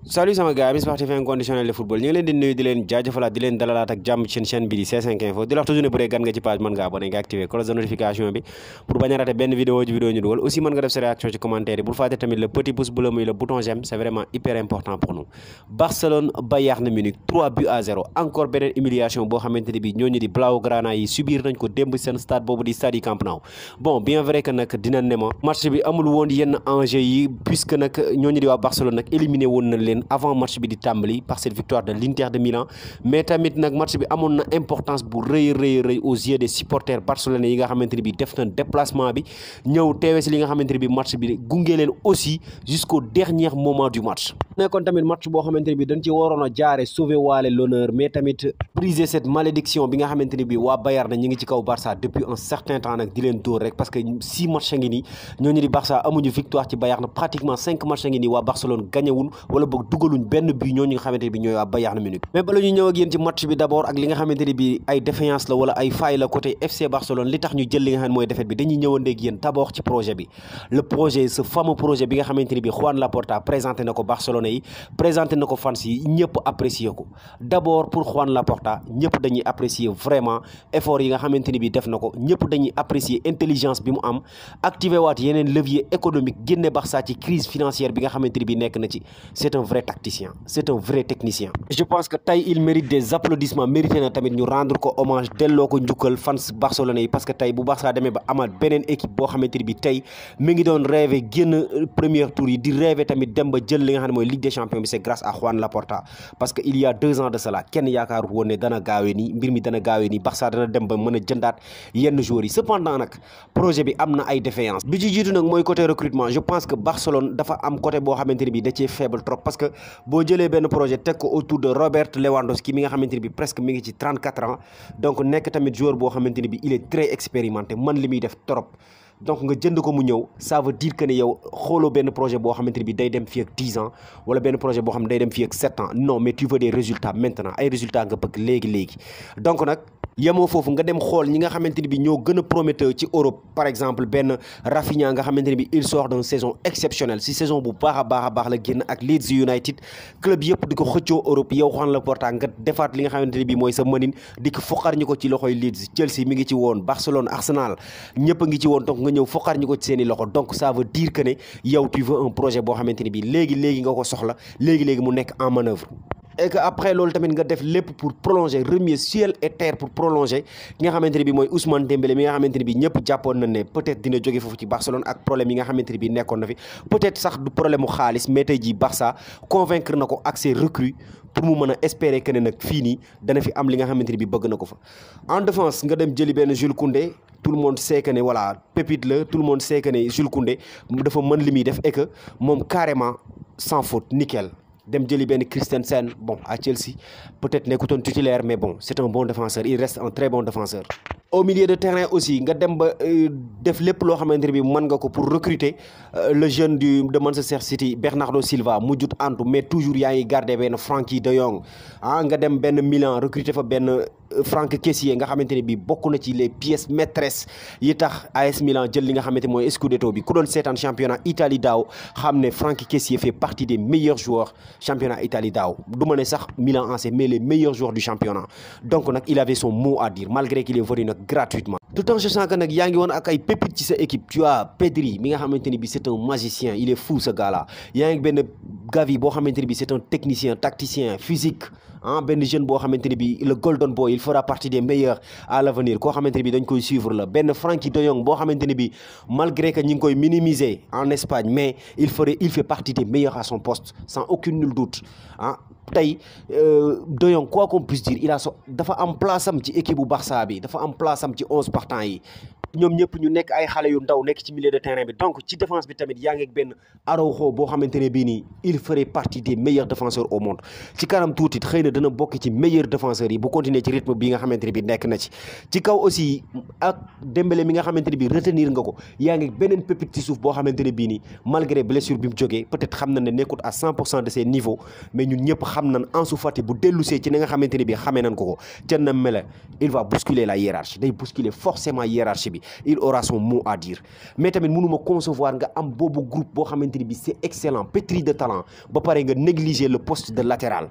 salut sama gars, amis sportifs inconditionnels de football ñu ngi leen di nuyu di leen jaajëfalaat di leen dalalaat ak jàmm ci chaîne bi di C5 Info di la wax toujours ne bu dee gan nga ci page mën nga abonné nga activer cloche de notification bi pour bañ a rater benn vidéo ñu dugal aussi mën nga def sa réaction ci commentaire yi bul fàtte tamit le petit pouce bleu muy le bouton j'aime c'est vraiment hyper important pour nous. Barcelone Bayern Munich 3-0 encore beneen humiliation boo xamante ne bi ñooñu di Blaugrana yi subir nañ ko démb seen stade boobu di stade Camp Nou. Bon bien vrai que nag dinañ ne ma match bi amul woon yenn enjeu yi puisque nag ñooñu di waa Barcelone nag éliminé woon na leen avant match bi di tàmbali par cette victoire de l'Inter de Milan mais tamit nag match bi amoon na importance bu rëy aux yeux des supporters barcelonais yi nga xamante ne bi def na déplacement bi ñëw teewe si li nga xamante ne bi match bi gunge leen aussi jusqu'au dernier moment du match. nekkoon tamit match boo xamante ne bi dañ ci waroon a jaare sauver waale l'honneur mais tamit briser cette malédiction bi nga xamante ne bi waa Bayern na ñu ngi ci kaw Barça depuis un certain temps nag di leen dóor rek parce que 6 matchs a ngi nii ñooñu di Barça amuñu victoire ci Bayern pratiquement 5 matchs a ngi nii waa Barcelone gañewul wala boog dugaluñ benn but ñooñu nga xamante ne bi ñooy waa Bayern Munich. mais bala ñu ñëw ak yéen ci match bi d'abord ak li nga xamante ne bi ay défaillance la wala ay faille la côté FC Barcelone li tax ñu jël li nga xam ne mooy défaite bi dañuy ñëwandeeg yéen d'abord ci projet bi le projet ce fameux projet bi nga xamante ne bi Juan Laporta présenté na ko Barcelone yi présenté na ko fans yi ñëpp apprécier ko d'abord pour Juan Laporta ñëpp dañuy apprécier vraiment effort yi nga xamante ne bi def na ko ñëpp dañuy apprécier intelligence bi mu am activé waat yeneen levier économique génne Barça ci crise financière bi nga xamante ne bi nekk na ci c'est un vrai tacticien c'est un vrai technicien. Je pense que tey il mérite des applaudissements mérité na tamit ñu rendre ko hommage delloo ko njukkal fans barcelonais yi parce que tey bu Barça demee ba amaat beneen équipe boo xamante ne bi tey mi ngi doon rêver génn premier tour yi di rêver tamit dem ba jël li nga xam ne mooy Ligue des champions bi c'est grâce à Juan Laporta parce que il y a 2 ans de cela kenn yaakaar woon ne dana gaawee nii mbir mi dana gaawee nii Barça dana dem ba mën a jëndaat yenn joueurs yi cependant nag projet bi am na ay défaillances bi ci jiitu nag mooy côté recrutement je pense que Barcelone dafa am côté boo xamante ne bi da cee faible trop parce que boo jëlee benn projet teg ko autour de Robert Lewandowski mi nga xamante ne bi presque mi ngi ci 34 ans donc nekk tamit joueur boo xamante ne bi il est très expérimenté man li muy def trop donc nga jënd ko mu ñëw ça veut dire que ne yow xooloo benn projet boo xamante ne bi day dem fii ak 10 ans wala benn projet boo xam ne day dem fii ak 7 ans non mais tu veux des résultats maintenant ay résultats nga bëgg léegi donc nag yemoo foofu nga dem xool ñi nga xamante ne bi ñoo gën a prometteur ci Europe par exemple benn Rafinha nga xamante ne bi il sort d'une saison exceptionnelle si saison bu baax a baax la génn ak Leeds United club yëpp di ko xëccoo Europe yow Juan Laporta nga defaat li nga xamante ne bi mooy sa mënin di ko foqar ñi ko ci loxoy Leeds Chelsea mi ngi ci woon Barcelone Arsenal ñëpp a ngi ci woon donc nga ñëw foqar ñi ko ci seeni loxo donc ça veut dire que ne yow tu veux un projet boo xamante ne bi léegi nga ko soxla léegi mu nekk en manœuvre et que après loolu tamit nga def lépp pour prolonger remuer ciel et terre pour prolonger ki nga xamante ne bi mooy Ousmane Dembélé mi nga xamante ne bi ñëpp jàppoon na ne peut-être dina jóge foofu ci Barcelone ak problème yi nga xamante ne bi nekkoon na fi peut-être sax du problème mu xaalis mais tey jii Barça convaincre na ko ak ses recrues pour mu mën a espérer que ne nag fii nii dana fi am li nga xamante ne bi bëgg na ko fa en défense nga dem jëli benn Jules Koundé tout le monde sait que ne voilà pépite la tout le monde sait que ne Jules Koundé dafa mën li muy def et que moom carrément sans faute nickel dem jëli benn Christensen bon à Chelsea peut-être nekkutoon titulaire mais bon c'est un bon défenseur il reste un très bon défenseur. Au milieu de terrain aussi nga dem ba def lépp loo xamante ne bi mën nga ko pour recruter le jeune de Manchester City Bernardo Silva mujjut antu mais toujours yaa ngi garder benn Frenkie de Jong nga dem benn Milan recruter fa benn Franck Kessié nga xamante ne bi bokk na ci les pièces maîtresses yi tax AS Milan jël li nga xamante mooy Scudetto bi ku doon seetaan championnat Italie daaw xam ne Franck Kessié fait partie des meilleurs joueurs championnat Italie daaw du ma ne sax Milan AC mais les meilleurs joueurs du championnat donc nag il avait son mot à dire malgré qu'il est venu nag gratuitement tout en sachant que nag yaa ngi woon ak ay pépites ci sa équipe tu as Pedri mi nga xamante ne bi c'est un magicien il est fou ce gars-là yaa ngi benn Gavi boo xamante ne bi c'est un technicien tacticien physique benn jeune boo xamante ne bi le golden boy il fera partie des meilleurs à l'avenir koo xamante ne bi dañ koy suivre la benn Frenkie de Jong boo xamante ne bi malgré que ñi ngi koy minimiser en Espagne mais il fait partie des meilleurs à son poste sans aucun nul doute tey de Jong quoi qu'on puisse dire dafa am place am ci équipe bu Barça bi dafa am place am ci 11 partants yi ñoom ñëpp ñu nekk ay xale yu ndaw nekk ci milieu de terrain bi donc ci défense bi tamit yaa ngi ak benn Araujo boo xamante ne bii nii il ferait partie des meilleurs défenseurs au monde ci kanam tuuti xëy na dana bokk ci meilleurs défenseurs yi bu continuer ci rythme bi nga xamante ne bi nekk na ci kaw aussi ak Dembélé mi nga xamante ne bi retenir nga ko yaa ngi beneen pépite ci suuf boo xamante ne bii nii malgré blessure bi mu jógee peut-être xam na ne nekkut à 100% de ses niveaux mais ñun ñëpp xam nañ Ansu Fati bu dellusee ci ni nga xamante ne bi xamee nañ ko ca na mela il va bousculer la hiérarchie day bousculer forcément hiérarchie bi il aura son mot à dire mais tamit mënuma concevoir nga am boobu groupe boo xamante ni bi c'est excellent pétri de talent ba pare nga négliger le poste de latéral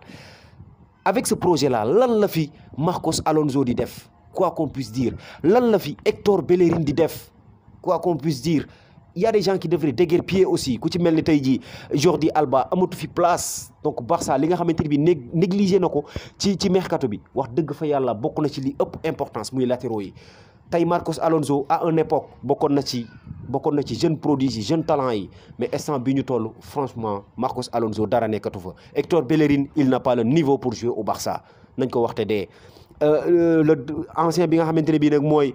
avec ce projet là lan la fi Marcos Alonso di def quoi qu'on puisse dire lan la fi Hector Bellerin di def quoi qu'on puisse dire il y a des gens qui devraient déguerpir aussi ku ci mel ni tey jii Jordi Alba amatu fi place donc Barça li nga xamante ni bi négligé na ko ci mercato bi wax dëgg fa yàlla bokk na ci li ëpp importance muy latéraux yi tey Marcos Alonso à une époque bokkoon na ci jeune prodige yi jeune talent yi mais instant bi ñu toll franchement Marcos Alonso dara nekkatu fa Hector Bellerin il n'a pas le niveau pour jouer au Barça nañ ko waxte dee le ancien bi nga xamante ne bii nag mooy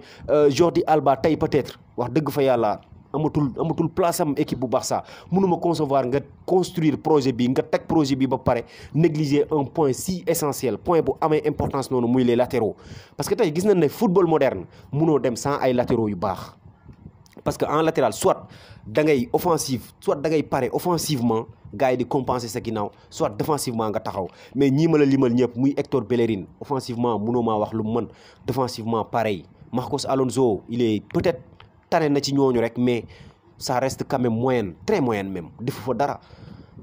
Jordi Alba tey peut-être wax dëgg fa yàlla amatul place am équipe bu Barça mënuma concevoir nga construire projet bi nga teg projet bi ba pare négliger un point si essentiel point bu amee importance noonu muy les latéraux parce que tey gis nañ ne football moderne mënoo dem sans ay latéraux yu baax parce que en latéral soit da ngay offensive soit da ngay pare offensivement gars yi di compenser sa ginnaaw soit défensivement nga taxaw mais ñii ma la limal ñëpp muy Hector Bellerin offensivement mënoo maa wax lu mu mën défensivement pareil Marcos Alonso il est peut-être tane na ci ñooñu rek mais ça reste quand même moyenne très moyenne même defu fa dara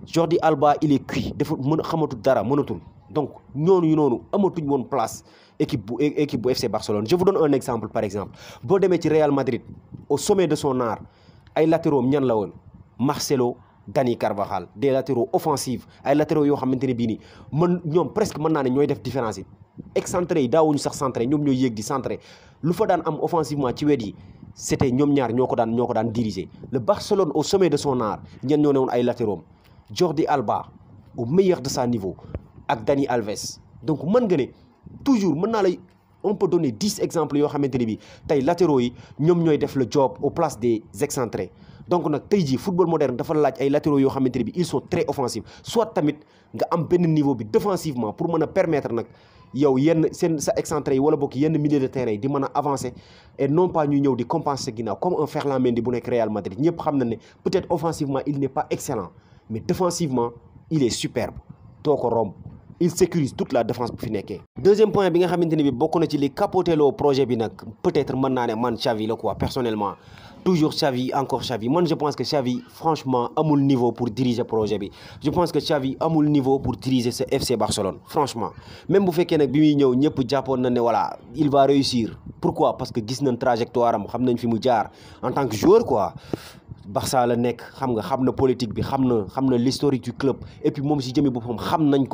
Jordi Alba il est cuit dafa xamatul dara mënatul donc ñooñu noonu amatuñ woon place équipe bu FC Barcelone je vous donne un exemple par exemple boo demee ci Real Madrid au sommet de son art ay latéraux ñan la woon Marcelo Dani Carvajal des latéraux offensifs ay latéraux yoo xamante ne bii nii ñoom presque mën naa ne ñooy def différence yi excentré yi daawuñu sax centré ñoom ñooy yéeg di centré lu fa daan am offensivement ci wet yi c'était ñoom ñaar ñoo ko daan diriger le Barcelone au sommet de son art ñan ñoo ne woon ay latéraux Jordi Alba au meilleur de son niveau ak Dani Alves donc mën nga ne toujours mën naa lay on peut donner 10 exemples yoo xamante ne bi tey latéraux yi ñoom ñooy def le job au place des excentrés donc nag tey jii football moderne dafa laaj ay latéraux yoo xamante ne bi ils sont très offensifs soit tamit nga am benn niveau bi défensivement pour mën a permettre nag yow yenn sa excentré yi wala bokk yenn milieu de terrain yi di mën a avancer et non pas ñu ñëw di compenser ginnaaw comme un Ferland Mendy bu nekk Real Madrid ñëpp xam na ne peut-être offensivement il n'est pas excellent mais défensivement il est superbe doo ko romb il sécurise toute la défense bu fi nekkee. deuxième point bi nga xamante ne bi bokk na ci li capoteloo projet bi nag peut-être mën naa ne man Xavi la quoi personnellement toujours Xavi encore Xavi man je pense que Xavi franchement amul niveau pour diriger projet bi je pense que Xavi amul niveau pour diriger ce FC Barcelone franchement même bu fekkee nag bi muy ñëw ñëpp jàppoon na ne voilà il va réussir pourquoi parce que gis nañ trajectoire am xam nañ fi mu jaar en tant que joueur quoi. Barça la nekk xam na politique bi xam na l'historique du club et puis moom si jëmi boppam xam nañ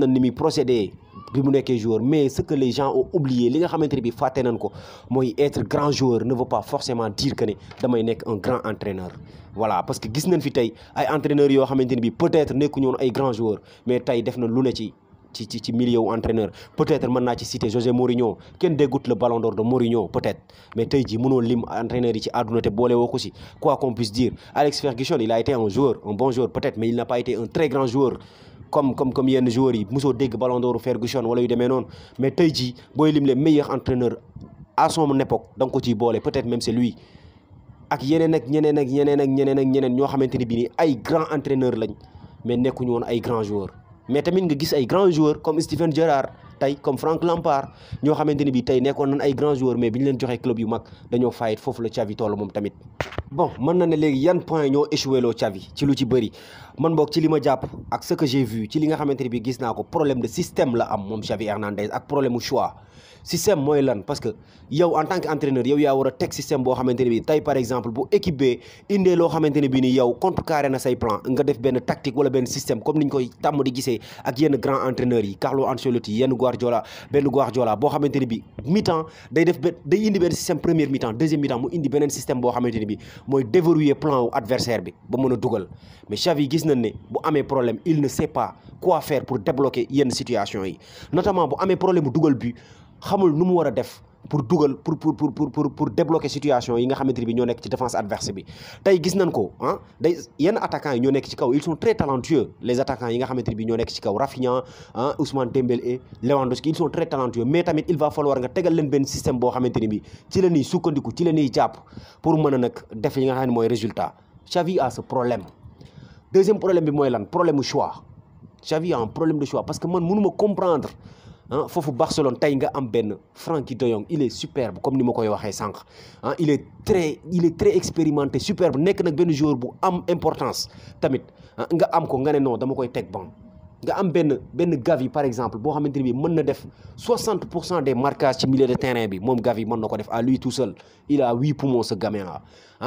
ni muy procédé bi mu nekkee joueur mais ce que les gens ont oublié li nga xamante ne bi fàtte nañ ko mooy être grand joueur ne veut pas forcément dire que ne damay nekk un grand entraîneur voilà parce que gis nañ fi tey ay entraîneurs yoo xamante ne bi peut-être nekkuñu woon ay grands joueurs mais tey def na lu ne ci milieu wu entraîneur peut-être mën naa ci citer José Mourinho kenn déggut le ballon d'or de Mourinho peut-être mais tey jii mënoo lim entraîneur yi ci àdduna te boole woo ko si quoi qu'on puisse dire Alex Ferguson il a été un bon joueur peut-être mais il n'a pas été un très grand joueur comme yenn joueurs yi mosoo dégg ballon d'or Ferguson wala yu demee noonu mais tey jii booy lim les meilleurs entraîneurs à son époque da nga ko ciy boole peut-être même c'est lui ak yeneen ak ñeneen ñoo xamante ni bii nii ay grands entraîneurs lañ mais nekkuñu woon ay grands joueurs mais tamit nga gis ay grands joueurs comme Steven Gerrard tey comme Frank Lampard ñoo xamante ni bii tey nekkoon nañ ay grands joueurs mais bi ñu leen joxee club yu mag dañoo fayit foofu la Xavi toll moom tamit. bon mën na ne léegi yan point ñoo échoué loo Xavi ci lu ci bëri man boog ci li ma jàpp ak ce que j'ai vu ci li nga xamante ni bii gis naa ko problème de système la am moom Xavi Hernandez ak problème mu choix. système mooy lan parce que yow en tant que entraîneur yow yaa war a teg système boo xamante ne bii tey par exemple bu équipe bee indee loo xamante ne bii ni yow contrecarré na say plan nga def benn tactique wala benn système comme niñ koy tàmm di gisee ak yenn grand entraîneurs yi Carlo Ancelotti yenn Guardiola boo xamante ne bii mi-temps day indi benn système première mi-temps deuxième mi-temps mu indi beneen système boo xamante ne bii mooy déverrouiller plan wu adversaire bi ba mën a dugal mais Xavi gis nañ ne bu amee problème il ne sait pas quoi faire pour débloquer yenn situation yi notamment bu amee problème bu dugal bi xamul nu mu war a def pour dugal pour débloquer situation yi nga xamante ne bi ñoo nekk ci défense adverse bi tey gis nañ ko yenn attaquants yi ñoo nekk ci kaw ils sont très talentueux les attaquants yi nga xamante ne bi ñoo nekk ci kaw Rafinha Ousmane Dembélé Lewandowski ils sont très talentueux mais tamit il va falloir nga tegal leen benn système boo xamante ne bi ci la ñuy sukkandiku ci la ñuy jàpp pour mën a nag def li nga xam ne mooy résultat Xavi a ce problème deuxième problème bi mooy lan problème mu choix Xavi a un problème de choix parce que man mënuma comprendre ah foofu Barcelone tey nga am benn Frenkie de Jong il est superbe comme ni ma koy waxee sànq ah il est très expérimenté superbe nekk nag benn joueur bu am importance tamit nga am ko nga ne non dama koy teg banc nga am benn Gavi par exemple boo xamante ni bii mën na def 60% des marquages ci milieu de terrain bi moom Gavi mën na ko def à lui tout seul il a 8 poumons ce gamin là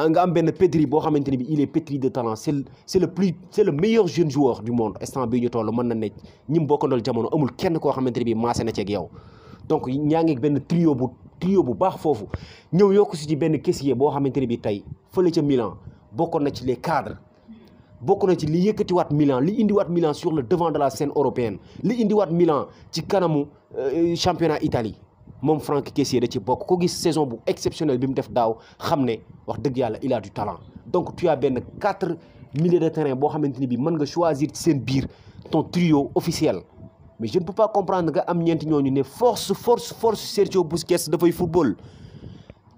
nga am benn Pedri boo xamante ni bii il est pétri de talent c'est le meilleur jeune joueur du monde instant bii ñu toll mën na ne ñi mu bokkandool jamono amul kenn koo xamante ni bii maase na ci ak yow donc ñaa ngi benn trio bu baax foofu ñëw yokku si ci benn caissier boo xamante ni bii tey fële ca Milan bokkoon na ci les cadres. bokk na ci li yëkkatiwaat Milan li indiwaat Milan sur le devant de la scène européenne li indiwaat Milan ci kanamu championnat Italie moom Franck Kessié da ci bokk ko gis saison bu exceptionnelle bi mu def daaw xam ne wax dëgg yàlla il a du talent donc tu as benn 4 milieux de terrain boo xamante ni bi mën nga choisir ci seen biir ton trio officiel mais je ne peux pas comprendre nga am ñeenti ñooñu ne force Sergio Busquets dafay football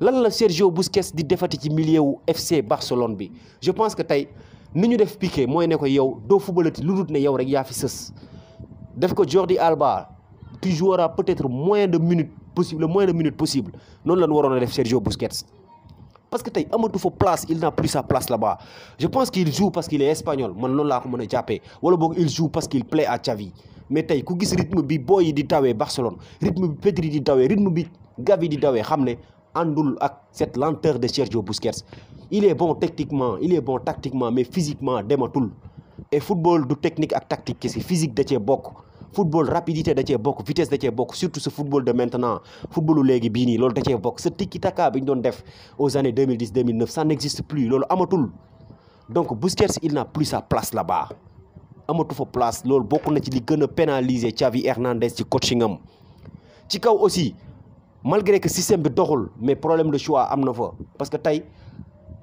lan la Sergio Busquets di defati ci milieu wu FC Barcelone bi je pense que tey ni ñu def Piqué mooy ne ko yow doo footballati lu dul ne yow rek yaa fi sës def ko Jordi Alba tu joueras peut-être moins de minutes possible noonu la ñu waroon a def Sergio Busquets parce que tey amatu fa place il n'a plus sa place là-bas je pense qu'il joue parce qu'il est espagnol man loolu laa ko mën a jàppee wala boog il joue parce qu'il plaît à Xavi mais tey ku gis rythme bi booy yi di dawee Barcelone rythme bi Pedri di dawee rythme bi Gavi di dawee xam ne àndul ak cette lenteur de Sergio Busquets il est bon techniquement il est bon tactiquement mais physiquement dematul et football du technique ak tactique kese physique da cee bokk football rapidité da cee bokk vitesse da cee bokk surtout ce football de maintenant footballu léegi bii nii loolu da cee bokk ce tiki-taka bi ñu doon def aux années 2010 2009 ça n'existe plus loolu amatul donc Busquets il n'a plus sa place là-bas amatu fa place loolu bokk na ci li gën a pénaliser Xavi Hernandez ci coaching am ci kaw aussi malgré que système bi doxul mais problème de choix am na fa parce que tey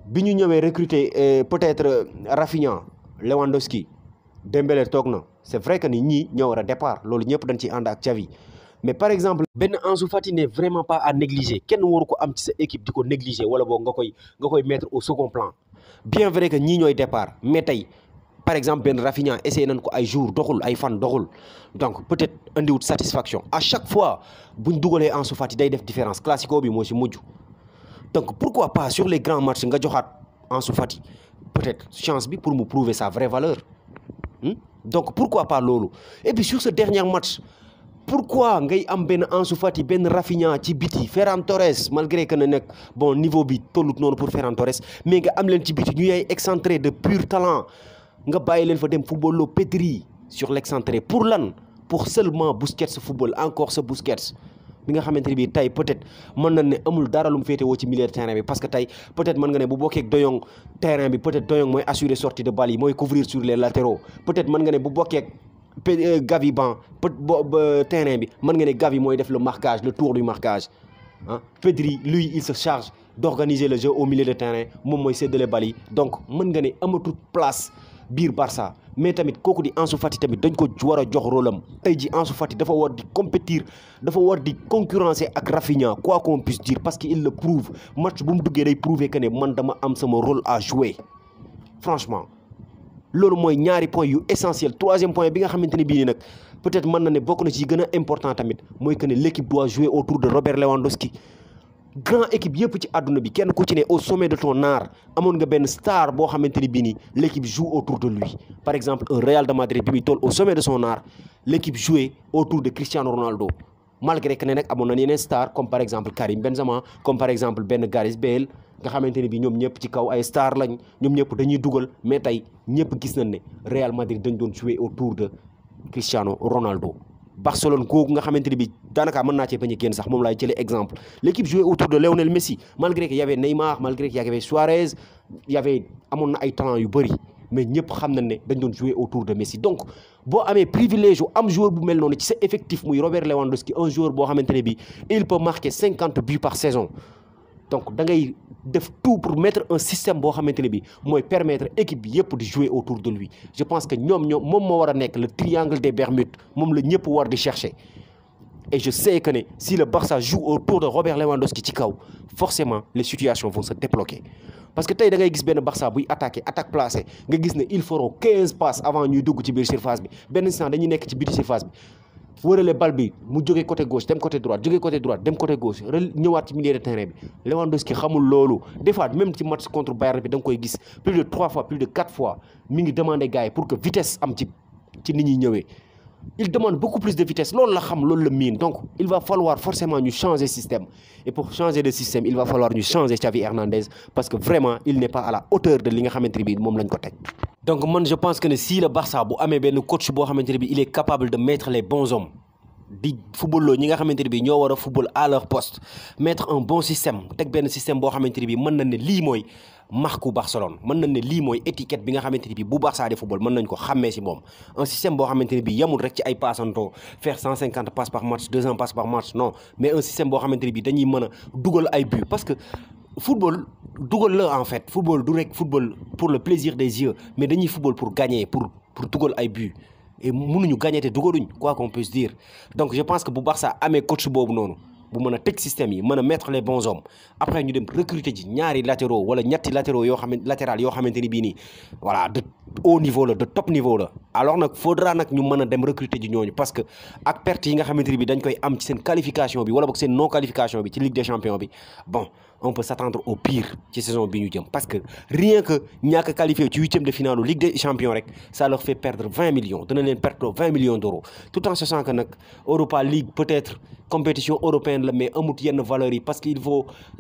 bi ñu ñëwee recruter peut-être Rafinha Lewandowski Dembélé toog na c'est vrai que ni ñii ñoo war a départ loolu ñëpp dañ ciy ànd ak Xavi mais par exemple benn Ansu Fati n'est vraiment pas à négliger kenn waru ko am ci sa équipe di ko négliger wala boog nga koy mettre au second plan bien vrai que ñii ñooy départ mais tey par exemple benn Rafinha essayé nañ ko ay jours doxul ay fan doxul donc peut-être andiwut satisfaction à chaque fois buñ dugalee Ansu Fati day def différence classico bi moo ci mujj donc pourquoi pas sur les grands matchs nga joxaat Ansu Fati peut-être chance bi pour mu prouver sa vraie valeur donc pourquoi pas loolu et puis sur ce dernier match pourquoi ngay am benn Ansu Fati benn Rafinha ci biti Ferran Torres malgré que ne nekk bon niveau bi tollut noonu pour Ferran Torres mais nga am leen ci biti ñu ay excentré de pur talent nga bàyyi leen fa dem football loo Pedri sur l'excentré pour lan pour seulement Busquets football encore ce Busquets bi nga xamante ne bii tey peut-être mën na ne amul dara lu mu féetewoo ci milieu de terrain bi parce que tey peut-être mën nga ne bu bokkee ak De Jong terrain bi peut-être De Jong mooy assurer sortie de balle yi mooy couvrir sur les latéraux peut-être mën nga ne bu bokkee ak Gavi ban terrain bi mën nga ne Gavi mooy def le marquage le tour du marquage ah Pedri lui il se charge d'organiser le jeu au milieu de terrain moom mooy séddale balle yi donc mën nga ne amatul place biir Barça mais tamit kooku di Ansu Fati tamit dañ ko war a jox rôle am tey ji Ansu Fati dafa war di compétir dafa war di concurrencer ak Rafinha quoi qu'on puisse dire parce que il le prouve match bu mu duggee day prouver que ne man dama am sama rôle à jouer franchement loolu mooy ñaari point yu essentiel troisième point bi nga xamante ne bii nii nag peut-être mën na ne bokk na ci gën a important tamit mooy que ne l'équipe doit jouer autour de Robert Lewandowski grand équipe yëpp ci àdduna bi kenn ku ci ne au sommet de ton art amoon nga benn star boo xamante ni bii nii l'équipe joue autour de lui par exemple un Real de Madrid bi muy toll au sommet de son art l'équipe jouait autour de Cristiano Ronaldo malgré que ne nag amoon na yeneen star comme par exemple Karim Benzema comme par exemple benn Gareth Bale nga xamante ne bii ñoom ñëpp ci kaw ay star lañ ñoom ñëpp dañuy dugal mais tey ñëpp gis nañ ne Real Madrid dañ doon jouer autour de Cristiano Ronaldo Barcelone googu nga xamante ne bi daanaka mën naa cee bañ a génn sax moom laay jëlee exemple l'équipe jouait autour de Lionel Messi malgré que y avait Neymar malgré que y avait Suarez amoon na ay talent yu bëri mais ñëpp xam nañ ne dañ doon jouer autour de Messi donc boo amee privilège yu am joueur bu mel noonu ci sa effectif muy Robert Lewandowski un joueur boo xamante ne bi il peut marquer 50 buts par saison donc da ngay def tout pour mettre un système boo xamante ne bi mooy permettre équipe bi yëpp di jouer autour de lui je pense que moom moo war a nekk le triangle des Bermudes moom la ñëpp war di chercher et je sais que ne si le Barça joue autour de Robert Lewandowski ci kaw forcément les situations vont se débloquer parce que tey da ngay gis benn Barça buy attaque placée nga gis ne ils feront 15 passes avant ñuy dugg ci biir surface bi benn instant dañuy nekk ci biir surface bi wërale bal bi mu jógee côté gauche dem côté droite jógee côté droite dem côté gauche ñëwaat ci milieu de terrain bi Lewandowski xamul loolu des fois même ci match contre Bayern bi da nga koy gis plus de 3 fois plus de 4 fois mi ngi demandé gars yi pour que vitesse am ci nit ñi ñëwee il demande beaucoup plus de vitesse loolu la xam loolu la miin donc il va falloir forcément ñu changer système et pour changer de système il va falloir ñu changer Xavi Hernandez parce que vraiment il n'est pas à la hauteur de li nga xamante ne bii moom lañ ko teg. donc man je pense que si le Barça bu amee benn coach boo xamante ne bii il est capable de mettre les bons hommes di football ñi nga xamante ne bii ñoo war a football à leur poste mettre un bon système teg benn système boo xamante ne bii mën na ne lii mooy marque Barcelone mën nañ ne lii mooy étiquette bi nga xamante ne bii bu Barça di football mën nañ ko xàmmee si moom un système boo xamante ne bii yemul rek ci ay passanto faire 150 passes par match 200 passes par match non mais un système boo xamante ne bii dañuy mën a dugal ay buts parce que football dugal la en fait football du rek football pour le plaisir des yeux mais dañuy football pour gagner pour dugal ay buts et mënuñu gagner te dugaluñ quoi qu'on puisse dire donc je pense que bu Barça amee coach boobu noonu bu mën a teg système yi mën a mettre les bons hommes après ñu dem recruter ji ñaari latéraux wala ñetti latéraux yoo xam latéral yoo xamante ni bii nii voilà de haut niveau la de top niveau la alors nag faudra nag ñu mën a dem recruter ji ñooñu parce que ak perte yi nga xamante ni bii dañ koy am ci seen qualification bi wala boog seen non qualification bi ci Ligue des Champions bi bon on peut s'attendre au pire ci saison bi ñu jëm parce que rien que ñàkk a qualifié ci 8e de finale Ligue des Champions rek ça leur fait perdre 20 millions dana leen perdre 20 millions d'euros tout en sachant que nag Europa League peut-être compétition européenne la mais amut yenn valeurs yi parce que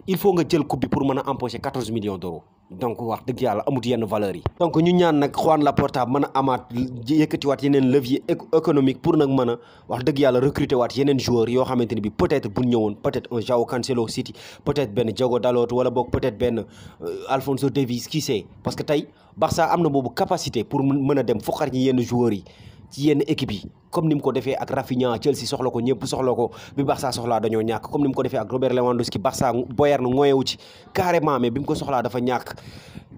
il faut nga jël coupe bi pour mën a empocher 14 millions d'euros donc wax dëgg yàlla amut yenn valeurs yi donc ñu ñaan nag Juan Laporta mën a amaat yëkkatiwaat yeneen levier économique pour nag mën a wax dëgg yàlla recruter waat yeneen joueurs yoo xamante ne bi peut-être bu ñëwoon peut-être un João Cancelo City peut-être benn Diogo Dalot wala boog peut-être benn Alphonso Davies qui sait parce que tey Barça am na boobu capacité pour mën a dem foqar ñi yenn joueurs yi ci yenn équipe yi comme ni mu ko defee ak Rafinha Chelsea soxla ko ñëpp soxla ko bi Barça soxlaa dañoo ñàkk comme ni mu ko defee ak Robert Lewandowski Barça Bayern ngoyewu ci carrément mais bi mu ko soxlaa dafa ñàkk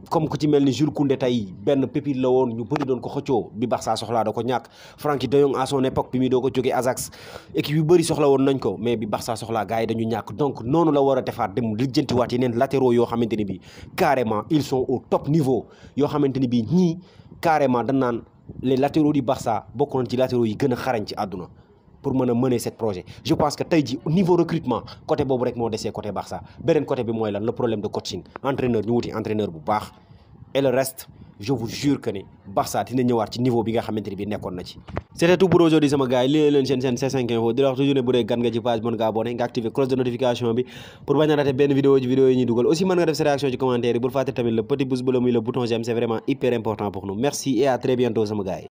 comme ku ci mel ni Jules Koundé tey benn pépite la woon ñu bëri doon ko xëccoo bi Barça soxlaa da ko ñàkk Frenkie de Jong à son époque bi muy doo ko jógee Ajax équipe yu bëri soxla woon nañ ko mais bi Barça soxlaa gars yi dañu ñàkk donc noonu la war a defaat dem lijjantiwaat yeneen latéraux yoo xamante ni bi carrément ils sont au top niveau yoo xamante ni bi ñii carrément dañ naan les latéraux du Barça bokk nañ ci latéraux yi gën a xarañ ci àdduna pour mën a mener ce projet je pense que tey ji niveau recrutement côté boobu rek moo desee côté Barça beneen côté bi mooy lan le problème de coaching entraîneur ñu wuti entraîneur bu baax et le reste je vous jure que ne Barça dina ñëwaat ci niveau bi nga xamante ne bi nekkoon na ci c'était tout pour aujourd'hui sama gars yi lii leen seen C5 Info di la wax toujours ne bu dee gan nga ci page mën nga abonné nga activer cloche de notification bi pour bañ a rater benn vidéo ci vidéo yi ñuy dugal aussi mën nga def sa réaction ci commentaire yi bul fàtte tamit le petit pouce bleu muy le bouton j'aime c'est vraiment hyper important pour nous merci et à très bientôt sama gars yi